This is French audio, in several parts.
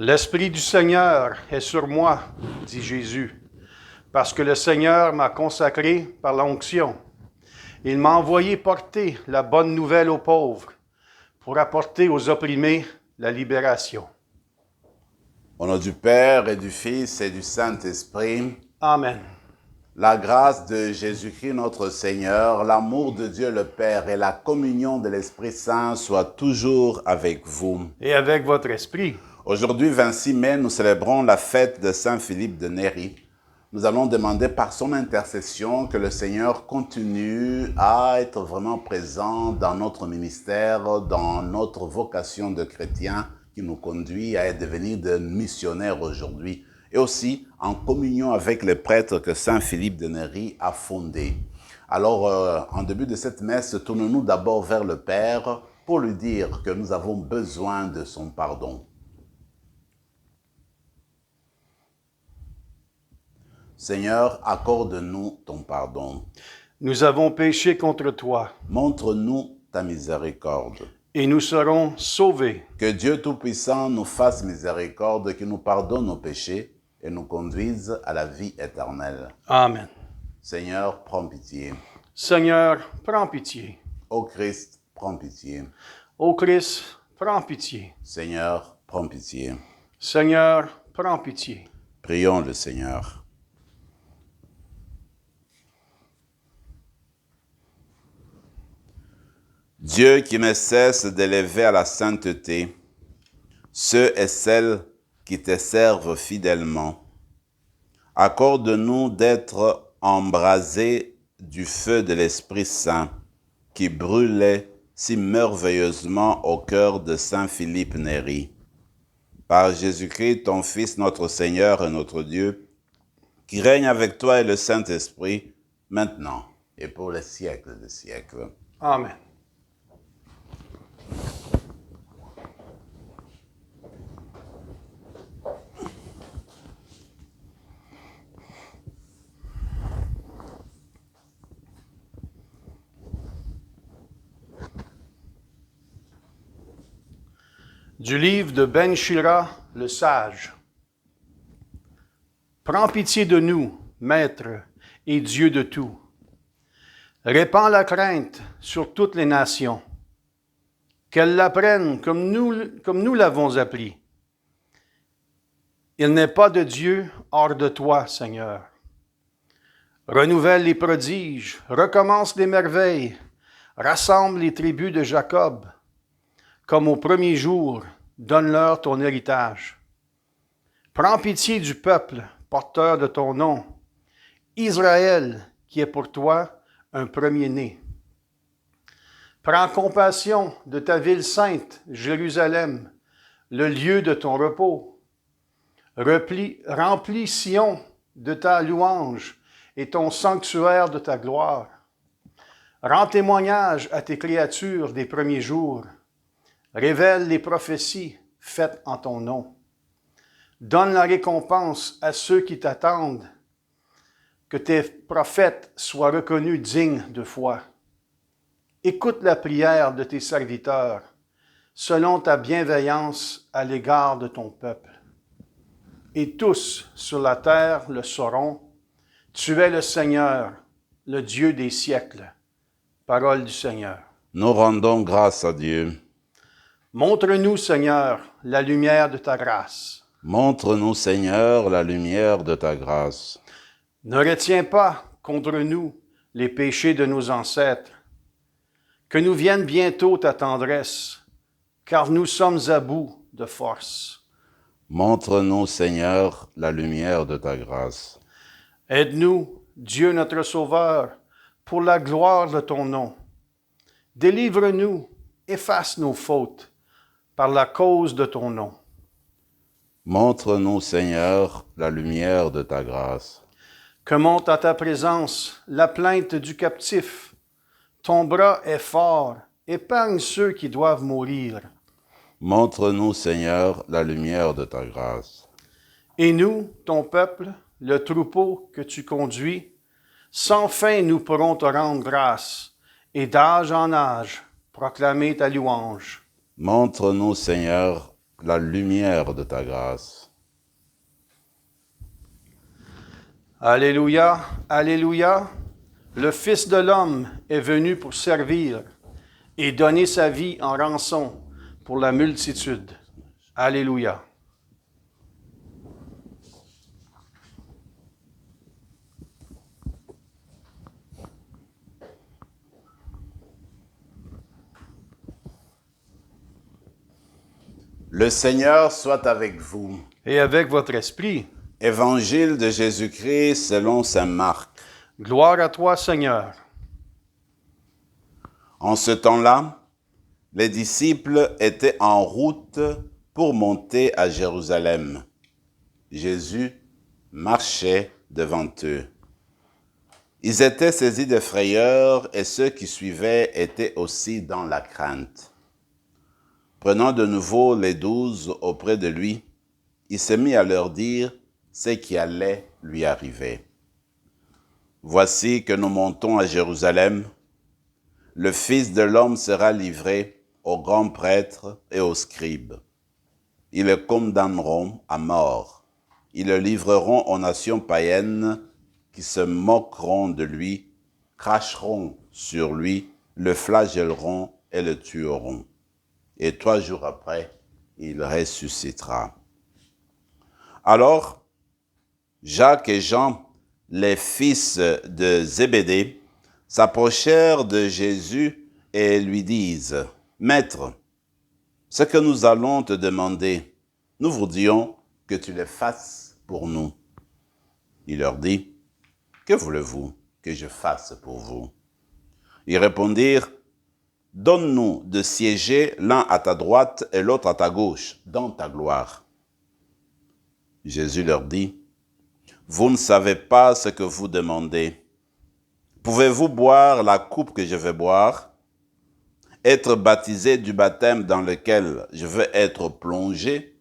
L'Esprit du Seigneur est sur moi, dit Jésus, parce que le Seigneur m'a consacré par l'onction. Il m'a envoyé porter la bonne nouvelle aux pauvres, pour apporter aux opprimés la libération. Au nom du Père et du Fils et du Saint-Esprit, Amen. la grâce de Jésus-Christ notre Seigneur, l'amour de Dieu le Père et la communion de l'Esprit Saint soient toujours avec vous. Et avec votre esprit. Aujourd'hui, 26 mai, nous célébrons la fête de Saint Philippe de Néri. Nous allons demander par son intercession que le Seigneur continue à être vraiment présent dans notre ministère, dans notre vocation de chrétien qui nous conduit à devenir des missionnaires aujourd'hui, et aussi en communion avec les prêtres que Saint Philippe de Néri a fondés. Alors, en début de cette messe, tournons-nous d'abord vers le Père pour lui dire que nous avons besoin de son pardon. Seigneur, accorde-nous ton pardon. Nous avons péché contre toi. Montre-nous ta miséricorde. Et nous serons sauvés. Que Dieu Tout-Puissant nous fasse miséricorde, qu'il nous pardonne nos péchés et nous conduise à la vie éternelle. Amen. Seigneur, prends pitié. Seigneur, prends pitié. Ô Christ, prends pitié. Ô Christ, prends pitié. Seigneur, prends pitié. Seigneur, prends pitié. Prions le Seigneur. Dieu qui ne cesse d'élever à la sainteté ceux et celles qui te servent fidèlement, accorde-nous d'être embrasés du feu de l'Esprit Saint qui brûlait si merveilleusement au cœur de Saint Philippe Néri. Par Jésus-Christ, ton Fils, notre Seigneur et notre Dieu, qui règne avec toi et le Saint-Esprit, maintenant et pour les siècles des siècles. Amen. Du livre de Ben Shira, le sage. Prends pitié de nous, Maître et Dieu de tout. Répands la crainte sur toutes les nations. Qu'elles l'apprennent comme nous l'avons appris. Il n'est pas de Dieu hors de toi, Seigneur. Renouvelle les prodiges, recommence les merveilles, rassemble les tribus de Jacob. Comme au premier jour, donne-leur ton héritage. Prends pitié du peuple, porteur de ton nom, Israël, qui est pour toi un premier-né. Prends compassion de ta ville sainte, Jérusalem, le lieu de ton repos. Remplis Sion de ta louange et ton sanctuaire de ta gloire. Rends témoignage à tes créatures des premiers jours. Révèle les prophéties faites en ton nom. Donne la récompense à ceux qui t'attendent. Que tes prophètes soient reconnus dignes de foi. Écoute la prière de tes serviteurs, selon ta bienveillance à l'égard de ton peuple. Et tous sur la terre le sauront. Tu es le Seigneur, le Dieu des siècles. Parole du Seigneur. Nous rendons grâce à Dieu. Montre-nous, Seigneur, la lumière de ta grâce. Montre-nous, Seigneur, la lumière de ta grâce. Ne retiens pas contre nous les péchés de nos ancêtres. Que nous vienne bientôt ta tendresse, car nous sommes à bout de force. Montre-nous, Seigneur, la lumière de ta grâce. Aide-nous, Dieu notre Sauveur, pour la gloire de ton nom. Délivre-nous, efface nos fautes, par la cause de ton nom. Montre-nous, Seigneur, la lumière de ta grâce. Que monte à ta présence la plainte du captif. Ton bras est fort, épargne ceux qui doivent mourir. Montre-nous, Seigneur, la lumière de ta grâce. Et nous, ton peuple, le troupeau que tu conduis, sans fin nous pourrons te rendre grâce, et d'âge en âge proclamer ta louange. Montre-nous, Seigneur, la lumière de ta grâce. Alléluia, Alléluia. Le Fils de l'homme est venu pour servir et donner sa vie en rançon pour la multitude. Alléluia. Le Seigneur soit avec vous. Et avec votre esprit. Évangile de Jésus-Christ selon saint Marc. Gloire à toi, Seigneur. En ce temps-là, les disciples étaient en route pour monter à Jérusalem. Jésus marchait devant eux. Ils étaient saisis de frayeur et ceux qui suivaient étaient aussi dans la crainte. Prenant de nouveau les 12 auprès de lui, il se mit à leur dire ce qui allait lui arriver. Voici que nous montons à Jérusalem. Le Fils de l'homme sera livré aux grands prêtres et aux scribes. Ils le condamneront à mort. Ils le livreront aux nations païennes qui se moqueront de lui, cracheront sur lui, le flagelleront et le tueront. Et 3 jours après, il ressuscitera. Alors, Jacques et Jean, les fils de Zébédée, s'approchèrent de Jésus et lui disent, « Maître, ce que nous allons te demander, nous voudrions que tu le fasses pour nous. » Il leur dit, « Que voulez-vous que je fasse pour vous? » Ils répondirent, « Donne-nous de siéger l'un à ta droite et l'autre à ta gauche, dans ta gloire. » Jésus leur dit, « Vous ne savez pas ce que vous demandez. Pouvez-vous boire la coupe que je vais boire, être baptisé du baptême dans lequel je veux être plongé? »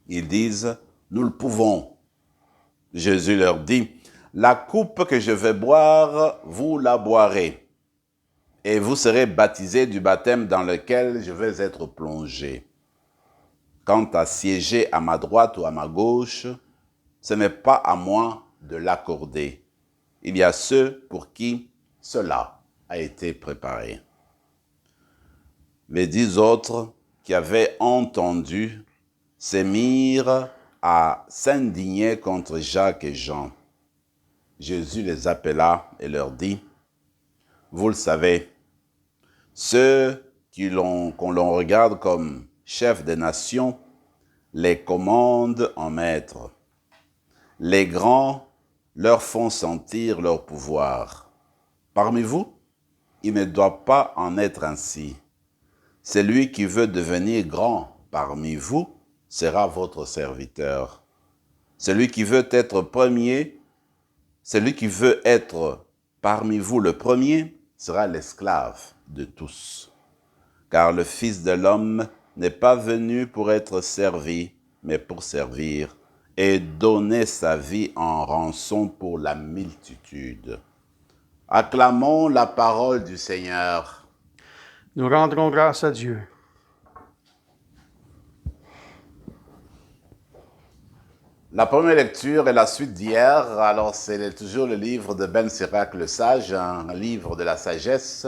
Ils disent, « Nous le pouvons. » Jésus leur dit, « La coupe que je vais boire, vous la boirez, et vous serez baptisés du baptême dans lequel je vais être plongé. Quant à siéger à ma droite ou à ma gauche, ce n'est pas à moi de l'accorder. Il y a ceux pour qui cela a été préparé. » Les 10 autres qui avaient entendu se mirent à s'indigner contre Jacques et Jean. Jésus les appela et leur dit, « Vous le savez, ceux qu'on l'on regarde comme chefs des nations les commandent en maître. Les grands leur font sentir leur pouvoir. Parmi vous, il ne doit pas en être ainsi. Celui qui veut devenir grand parmi vous sera votre serviteur. Celui qui veut être premier, celui qui veut être parmi vous le premier, sera l'esclave de tous. Car le Fils de l'homme n'est pas venu pour être servi, mais pour servir et donner sa vie en rançon pour la multitude. » Acclamons la parole du Seigneur. Nous rendrons grâce à Dieu. La première lecture est la suite d'hier. Alors, c'est toujours le livre de Ben Sirac le Sage, un livre de la sagesse.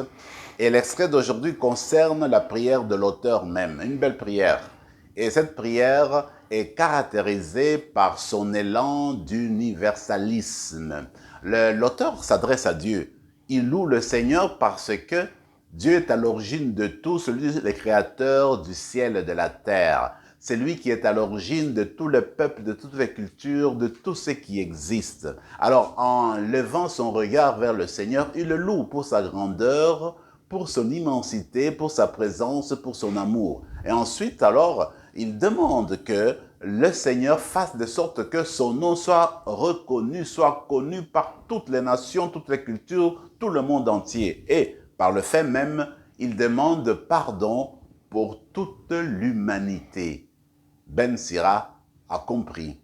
Et l'extrait d'aujourd'hui concerne la prière de l'auteur même, une belle prière. Et cette prière est caractérisée par son élan d'universalisme. L'auteur s'adresse à Dieu. Il loue le Seigneur parce que Dieu est à l'origine de tout, celui le créateur du ciel et de la terre. C'est lui qui est à l'origine de tout le peuple, de toutes les cultures, de tout ce qui existe. Alors, en levant son regard vers le Seigneur, il le loue pour sa grandeur, pour son immensité, pour sa présence, pour son amour. Et ensuite, alors, il demande que le Seigneur fasse de sorte que son nom soit reconnu, soit connu par toutes les nations, toutes les cultures, tout le monde entier. Et par le fait même, il demande pardon pour toute l'humanité. Ben Sira a compris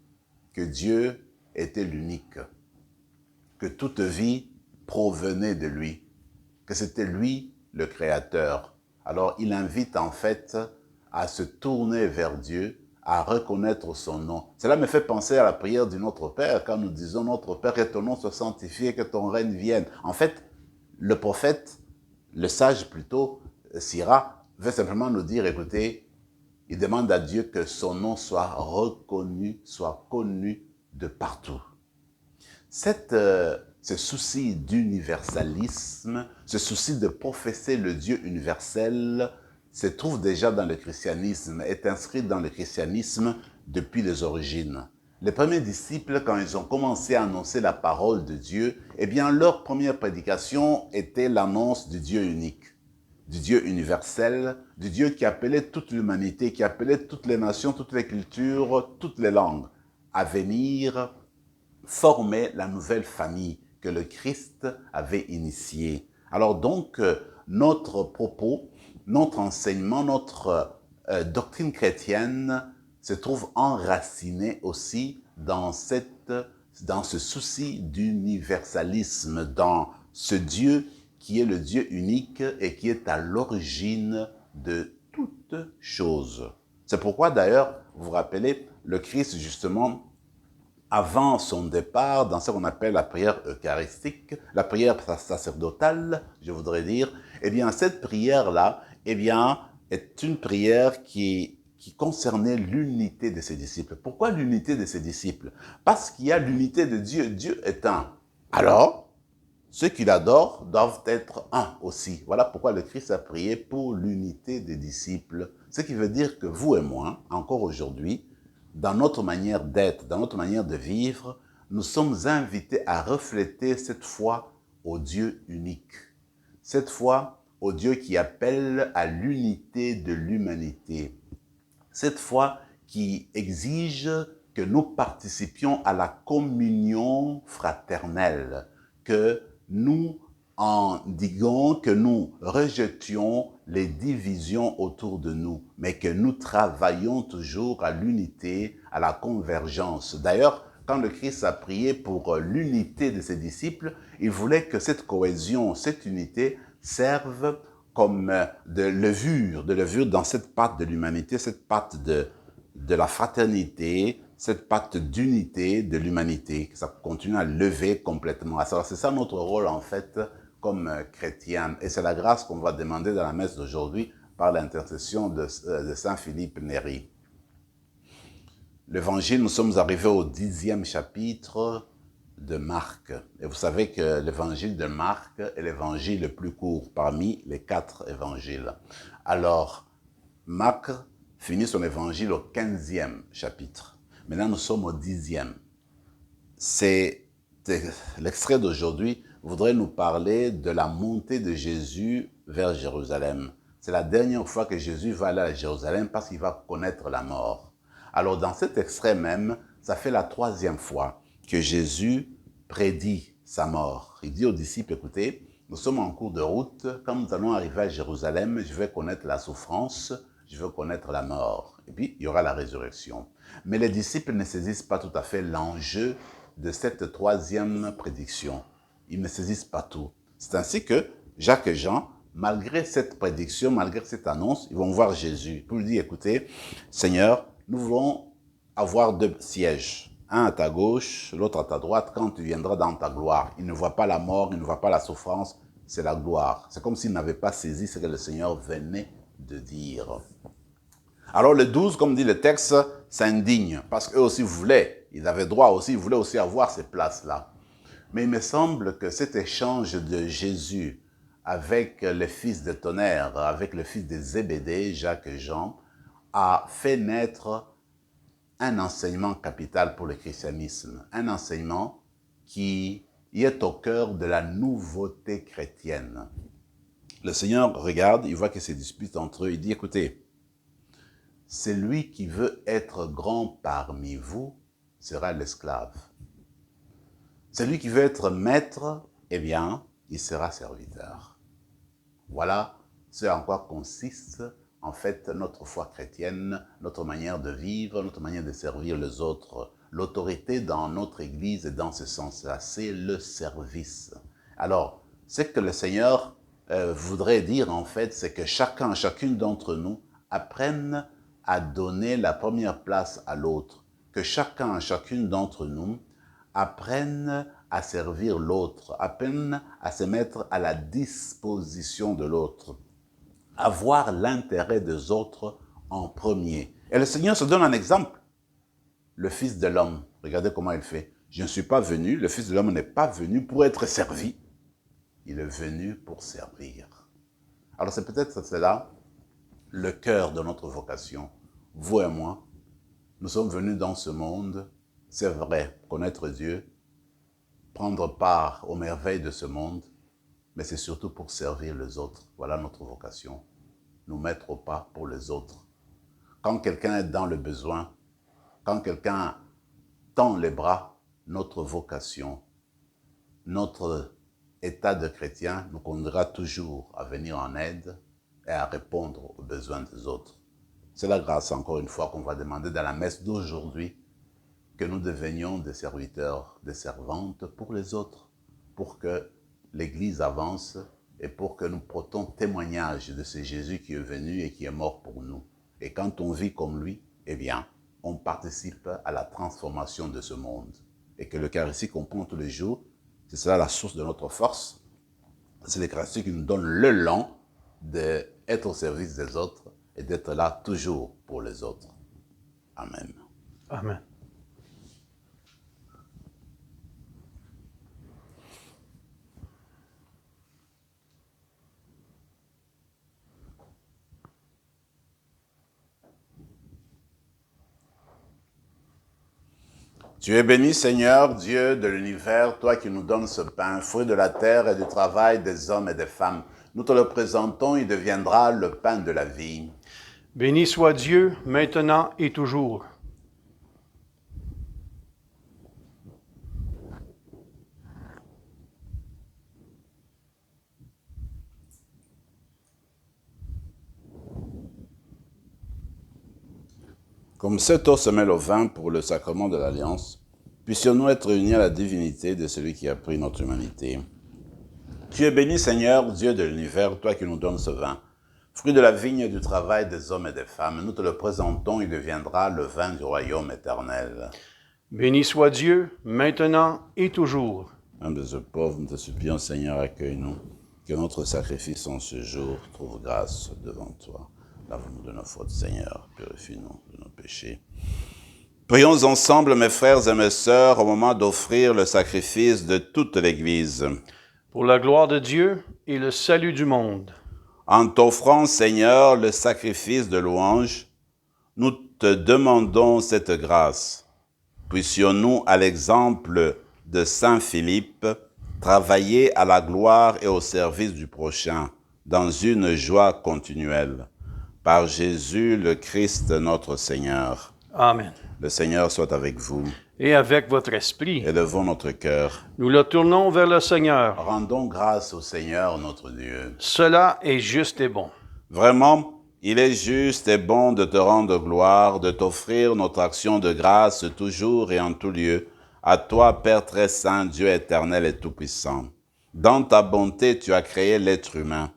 que Dieu était l'unique, que toute vie provenait de lui, que c'était lui le Créateur. Alors il invite en fait à se tourner vers Dieu, à reconnaître son nom. Cela me fait penser à la prière du Notre Père, quand nous disons « Notre Père, que ton nom soit sanctifié, que ton règne vienne ». En fait, le prophète, le sage plutôt, Sira, veut simplement nous dire, écoutez, il demande à Dieu que son nom soit reconnu, soit connu de partout. Ce souci d'universalisme, ce souci de professer le Dieu universel, se trouve déjà dans le christianisme, est inscrit dans le christianisme depuis les origines. Les premiers disciples, quand ils ont commencé à annoncer la parole de Dieu, eh bien, leur première prédication était l'annonce du Dieu unique, du Dieu universel, du Dieu qui appelait toute l'humanité, qui appelait toutes les nations, toutes les cultures, toutes les langues à venir former la nouvelle famille que le Christ avait initiée. Alors donc, notre propos, notre enseignement, notre doctrine chrétienne se trouve enracinée aussi dans ce souci d'universalisme, dans ce Dieu qui est le Dieu unique et qui est à l'origine de toutes choses. C'est pourquoi d'ailleurs, vous vous rappelez, le Christ justement, avant son départ, dans ce qu'on appelle la prière eucharistique, la prière sacerdotale, je voudrais dire, eh bien, cette prière-là, eh bien, est une prière qui concernait l'unité de ses disciples. Pourquoi l'unité de ses disciples? Parce qu'il y a l'unité de Dieu. Dieu est un. Alors, ceux qui l'adorent doivent être un aussi. Voilà pourquoi le Christ a prié pour l'unité des disciples. Ce qui veut dire que vous et moi, encore aujourd'hui, dans notre manière d'être, dans notre manière de vivre, nous sommes invités à refléter cette foi au Dieu unique. Cette foi au Dieu qui appelle à l'unité de l'humanité. Cette foi qui exige que nous participions à la communion fraternelle, que nous endiguons, que nous rejetions les divisions autour de nous, mais que nous travaillons toujours à l'unité, à la convergence. D'ailleurs, quand le Christ a prié pour l'unité de ses disciples, il voulait que cette cohésion, cette unité serve comme de levure dans cette pâte de l'humanité, cette pâte de la fraternité, cette pâte d'unité de l'humanité, que ça continue à lever complètement. Alors, c'est ça notre rôle, en fait, comme chrétien. Et c'est la grâce qu'on va demander dans la messe d'aujourd'hui par l'intercession de Saint Philippe Néri. L'évangile, nous sommes arrivés au 10e chapitre de Marc. Et vous savez que l'évangile de Marc est l'évangile le plus court parmi les 4 évangiles. Alors, Marc finit son évangile au 15e chapitre. Maintenant, nous sommes au 10e. L'extrait d'aujourd'hui voudrait nous parler de la montée de Jésus vers Jérusalem. C'est la dernière fois que Jésus va aller à Jérusalem parce qu'il va connaître la mort. Alors, dans cet extrait même, ça fait la 3e fois que Jésus prédit sa mort. Il dit aux disciples, écoutez, nous sommes en cours de route. Quand nous allons arriver à Jérusalem, je vais connaître la souffrance, je veux connaître la mort. Et puis, il y aura la résurrection. Mais les disciples ne saisissent pas tout à fait l'enjeu de cette 3e prédiction. Ils ne saisissent pas tout. C'est ainsi que Jacques et Jean, malgré cette prédiction, malgré cette annonce, ils vont voir Jésus pour lui dire, écoutez, Seigneur, nous voulons avoir 2 sièges. Un à ta gauche, l'autre à ta droite, quand tu viendras dans ta gloire. Il ne voit pas la mort, il ne voit pas la souffrance, c'est la gloire. C'est comme s'il n'avait pas saisi ce que le Seigneur venait de dire. Alors le 12, comme dit le texte, s'indigne, parce qu'eux aussi voulaient, ils avaient droit aussi, ils voulaient aussi avoir ces places-là. Mais il me semble que cet échange de Jésus avec les fils de tonnerre, avec le fils de Zébédée, Jacques et Jean, a fait naître un enseignement capital pour le christianisme, un enseignement qui est au cœur de la nouveauté chrétienne. Le Seigneur regarde, il voit que c'est dispute entre eux, il dit, écoutez, celui qui veut être grand parmi vous sera l'esclave. Celui qui veut être maître, eh bien, il sera serviteur. Voilà ce en quoi consiste en fait notre foi chrétienne, notre manière de vivre, notre manière de servir les autres. L'autorité dans notre Église et dans ce sens-là, c'est le service. Alors, ce que le Seigneur voudrait dire en fait, c'est que chacune d'entre nous apprenne à donner la première place à l'autre, que chacune d'entre nous apprenne à servir l'autre, apprenne à se mettre à la disposition de l'autre, à voir l'intérêt des autres en premier. Et le Seigneur se donne un exemple. Le Fils de l'homme, regardez comment il fait. Je ne suis pas venu, le Fils de l'homme n'est pas venu pour être servi. Il est venu pour servir. Alors c'est peut-être cela, le cœur de notre vocation. Vous et moi, nous sommes venus dans ce monde, c'est vrai, connaître Dieu, prendre part aux merveilles de ce monde, mais c'est surtout pour servir les autres. Voilà notre vocation. Nous mettre au pas pour les autres. Quand quelqu'un est dans le besoin, quand quelqu'un tend les bras, notre vocation, notre état de chrétien nous conduira toujours à venir en aide et à répondre aux besoins des autres. C'est la grâce, encore une fois, qu'on va demander dans la messe d'aujourd'hui, que nous devenions des serviteurs, des servantes pour les autres, pour que l'Église avance et pour que nous portons témoignage de ce Jésus qui est venu et qui est mort pour nous. Et quand on vit comme lui, eh bien, on participe à la transformation de ce monde. Et que l'Eucharistie qu'on prend tous les jours, c'est cela la source de notre force. C'est l'Eucharistie qui nous donne l'élan d'être au service des autres et d'être là toujours pour les autres. Amen. Amen. Tu es béni, Seigneur, Dieu de l'univers, toi qui nous donnes ce pain, fruit de la terre et du travail des hommes et des femmes. Nous te le présentons, il deviendra le pain de la vie. Béni soit Dieu, maintenant et toujours. Comme cette eau se mêle au vin pour le sacrement de l'Alliance, puissions-nous être unis à la divinité de celui qui a pris notre humanité. Tu es béni, Seigneur, Dieu de l'univers, toi qui nous donnes ce vin. Fruit de la vigne et du travail des hommes et des femmes, nous te le présentons, il deviendra le vin du royaume éternel. Béni soit Dieu, maintenant et toujours. Humbles et pauvres, nous te supplions, Seigneur, accueille-nous, que notre sacrifice en ce jour trouve grâce devant toi. Lave-nous de nos fautes, Seigneur, purifie-nous de nos péchés. Prions ensemble, mes frères et mes sœurs, au moment d'offrir le sacrifice de toute l'Église. Pour la gloire de Dieu et le salut du monde. En t'offrant, Seigneur, le sacrifice de louange, nous te demandons cette grâce. Puissions-nous, à l'exemple de Saint Philippe, travailler à la gloire et au service du prochain, dans une joie continuelle. Par Jésus le Christ notre Seigneur. Amen. Le Seigneur soit avec vous. Et avec votre esprit. Élevons notre cœur. Nous le tournons vers le Seigneur. Rendons grâce au Seigneur notre Dieu. Cela est juste et bon. Vraiment, il est juste et bon de te rendre gloire, de t'offrir notre action de grâce toujours et en tout lieu, à toi, Père très saint, Dieu éternel et tout-puissant. Dans ta bonté, tu as créé l'être humain.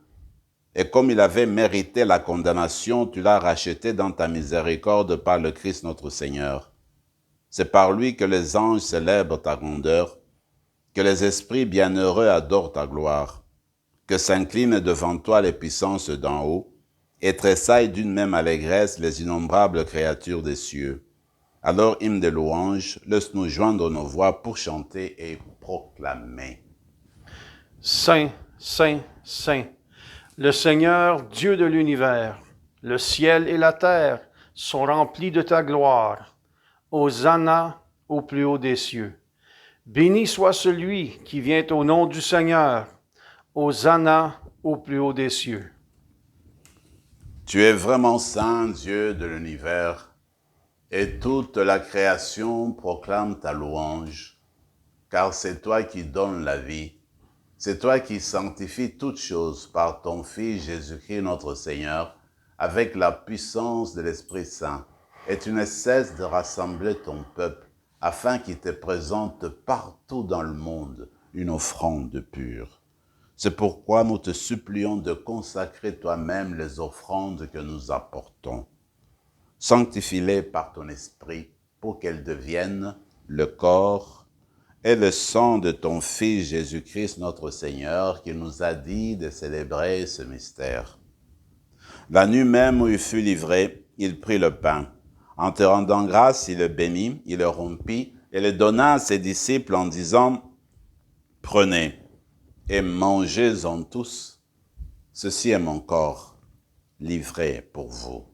Et comme il avait mérité la condamnation, tu l'as racheté dans ta miséricorde par le Christ notre Seigneur. C'est par lui que les anges célèbrent ta grandeur, que les esprits bienheureux adorent ta gloire, que s'inclinent devant toi les puissances d'en haut, et tressaillent d'une même allégresse les innombrables créatures des cieux. Alors, hymne de louange, laisse-nous joindre nos voix pour chanter et proclamer. Saint, Saint, Saint, le Seigneur, Dieu de l'univers, le ciel et la terre sont remplis de ta gloire. Hosanna au plus haut des cieux. Béni soit celui qui vient au nom du Seigneur. Hosanna au plus haut des cieux. Tu es vraiment saint, Dieu de l'univers, et toute la création proclame ta louange, car c'est toi qui donnes la vie. C'est toi qui sanctifies toutes choses par ton Fils Jésus-Christ notre Seigneur, avec la puissance de l'Esprit Saint. Et tu ne cesses de rassembler ton peuple, afin qu'il te présente partout dans le monde une offrande pure. C'est pourquoi nous te supplions de consacrer toi-même les offrandes que nous apportons. Sanctifie-les par ton esprit pour qu'elles deviennent le corps et le sang de ton Fils Jésus-Christ notre Seigneur, qui nous a dit de célébrer ce mystère. La nuit même où il fut livré, il prit le pain. En te rendant grâce, il le bénit, il le rompit et le donna à ses disciples en disant « Prenez et mangez-en tous. Ceci est mon corps, livré pour vous. »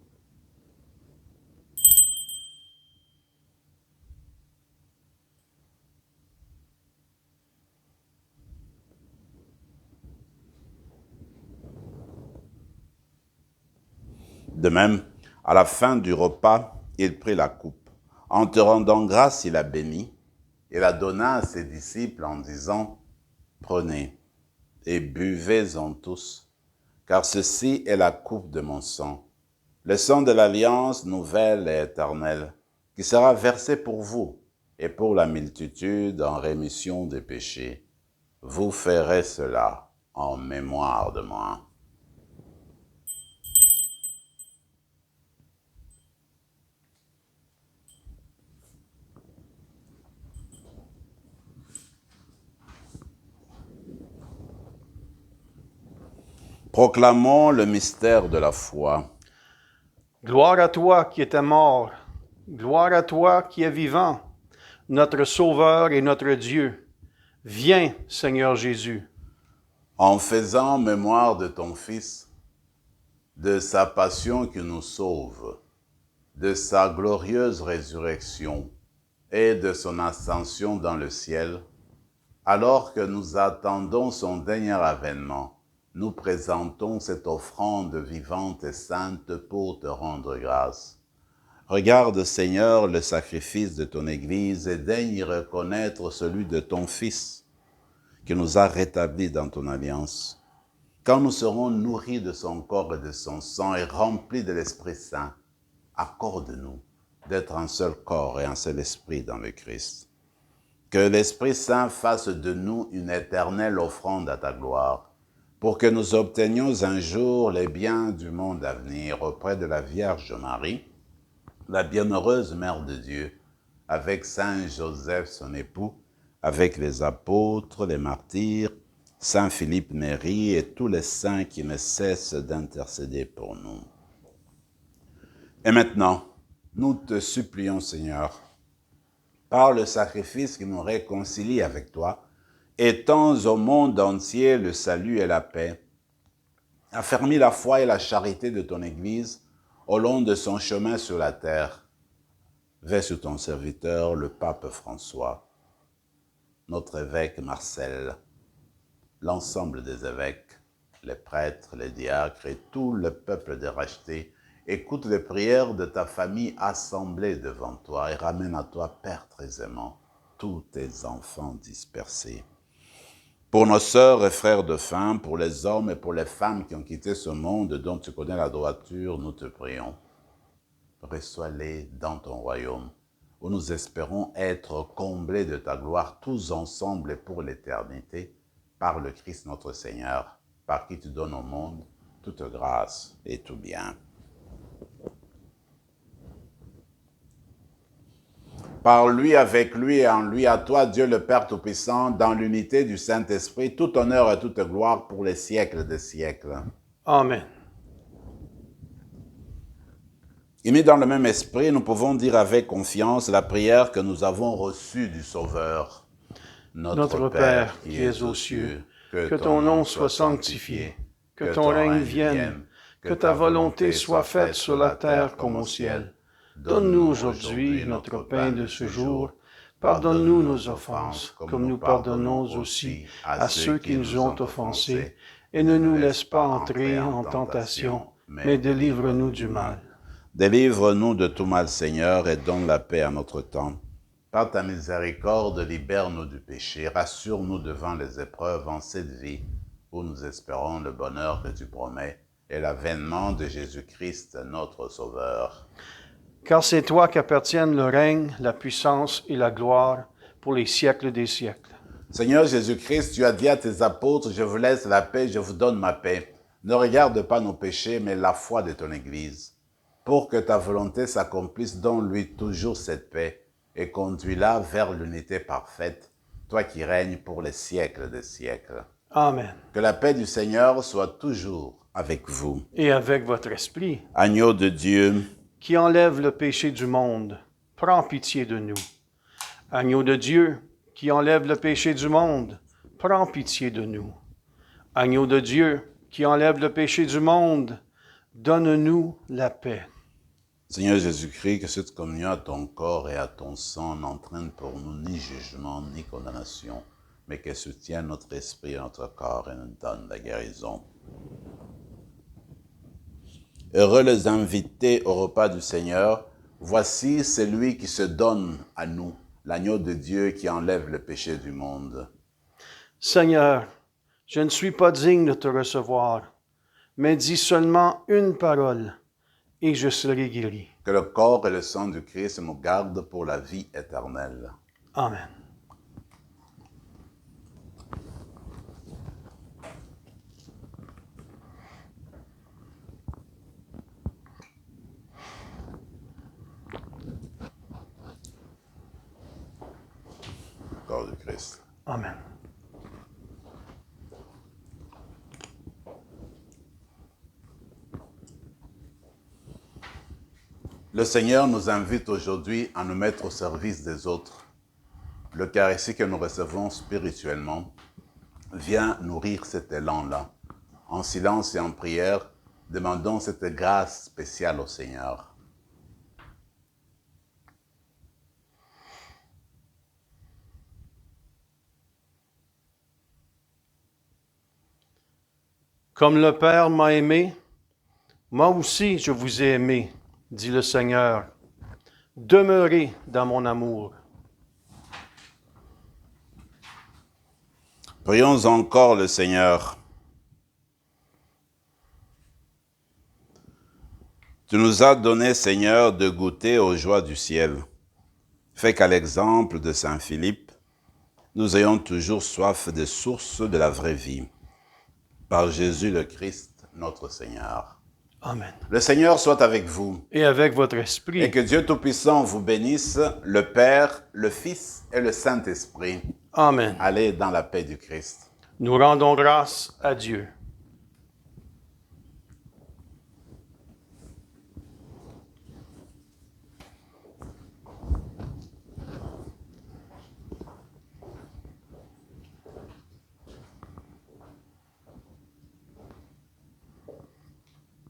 De même, à la fin du repas, il prit la coupe. En te rendant grâce, il la bénit et la donna à ses disciples en disant « Prenez et buvez-en tous, car ceci est la coupe de mon sang, le sang de l'alliance nouvelle et éternelle, qui sera versé pour vous et pour la multitude en rémission des péchés. Vous ferez cela en mémoire de moi. » Proclamons le mystère de la foi. Gloire à toi qui étais mort, gloire à toi qui es vivant, notre Sauveur et notre Dieu. Viens, Seigneur Jésus. En faisant mémoire de ton Fils, de sa passion qui nous sauve, de sa glorieuse résurrection et de son ascension dans le ciel, alors que nous attendons son dernier avènement, nous présentons cette offrande vivante et sainte pour te rendre grâce. Regarde, Seigneur, le sacrifice de ton Église et daigne y reconnaître celui de ton Fils, qui nous a rétablis dans ton alliance. Quand nous serons nourris de son corps et de son sang et remplis de l'Esprit Saint, accorde-nous d'être un seul corps et un seul esprit dans le Christ. Que l'Esprit Saint fasse de nous une éternelle offrande à ta gloire, pour que nous obtenions un jour les biens du monde à venir auprès de la Vierge Marie, la bienheureuse Mère de Dieu, avec Saint Joseph son époux, avec les apôtres, les martyrs, Saint Philippe Néri et tous les saints qui ne cessent d'intercéder pour nous. Et maintenant, nous te supplions, Seigneur, par le sacrifice qui nous réconcilie avec toi, étends au monde entier le salut et la paix. Affermis la foi et la charité de ton Église au long de son chemin sur la terre. Veille sur ton serviteur, le pape François, notre évêque Marcel, l'ensemble des évêques, les prêtres, les diacres et tout le peuple des rachetés. Écoute les prières de ta famille assemblée devant toi et ramène à toi, Père très aimant, tous tes enfants dispersés. Pour nos sœurs et frères de faim, pour les hommes et pour les femmes qui ont quitté ce monde dont tu connais la droiture, nous te prions. Reçois-les dans ton royaume, où nous espérons être comblés de ta gloire tous ensemble et pour l'éternité, par le Christ notre Seigneur, par qui tu donnes au monde toute grâce et tout bien. Par lui, avec lui et en lui, à toi, Dieu le Père Tout-Puissant, dans l'unité du Saint-Esprit, tout honneur et toute gloire pour les siècles des siècles. Amen. Unis dans le même esprit, nous pouvons dire avec confiance la prière que nous avons reçue du Sauveur. Notre Père qui es aux cieux, que ton nom soit sanctifié, que ton règne vienne, que ta volonté soit faite sur la terre comme au ciel. Donne-nous aujourd'hui notre pain de ce jour. Pardonne-nous nos offenses, comme nous pardonnons aussi à ceux qui nous ont offensés. Et ne nous laisse pas entrer en tentation, mais délivre-nous du mal. Délivre-nous de tout mal, Seigneur, et donne la paix à notre temps. Par ta miséricorde, libère-nous du péché, rassure-nous devant les épreuves en cette vie, où nous espérons le bonheur que tu promets, et l'avènement de Jésus-Christ, notre Sauveur. Car c'est toi qu'appartiennent le règne, la puissance et la gloire pour les siècles des siècles. Seigneur Jésus-Christ, tu as dit à tes apôtres, je vous laisse la paix, je vous donne ma paix. Ne regarde pas nos péchés, mais la foi de ton Église. Pour que ta volonté s'accomplisse, donne-lui toujours cette paix et conduis-la vers l'unité parfaite, toi qui règnes pour les siècles des siècles. Amen. Que la paix du Seigneur soit toujours avec vous. Et avec votre esprit, Agneau de Dieu, qui enlève le péché du monde, prends pitié de nous. Agneau de Dieu, qui enlève le péché du monde, prends pitié de nous. Agneau de Dieu, qui enlève le péché du monde, donne-nous la paix. Seigneur Jésus-Christ, que cette communion à ton corps et à ton sang n'entraîne pour nous ni jugement ni condamnation, mais qu'elle soutienne notre esprit et notre corps et nous donne la guérison. Heureux les invités au repas du Seigneur, voici celui qui se donne à nous, l'agneau de Dieu qui enlève le péché du monde. Seigneur, je ne suis pas digne de te recevoir, mais dis seulement une parole, et je serai guéri. Que le corps et le sang du Christ nous gardent pour la vie éternelle. Amen. Corps du Christ. Amen. Le Seigneur nous invite aujourd'hui à nous mettre au service des autres. L'Eucharistie que nous recevons spirituellement vient nourrir cet élan-là. En silence et en prière, demandons cette grâce spéciale au Seigneur. Comme le Père m'a aimé, moi aussi je vous ai aimé, dit le Seigneur. Demeurez dans mon amour. Prions encore le Seigneur. Tu nous as donné, Seigneur, de goûter aux joies du ciel. Fais qu'à l'exemple de Saint Philippe, nous ayons toujours soif des sources de la vraie vie. Par Jésus le Christ, notre Seigneur. Amen. Le Seigneur soit avec vous. Et avec votre esprit. Et que Dieu Tout-Puissant vous bénisse, le Père, le Fils et le Saint-Esprit. Amen. Allez dans la paix du Christ. Nous rendons grâce à Dieu.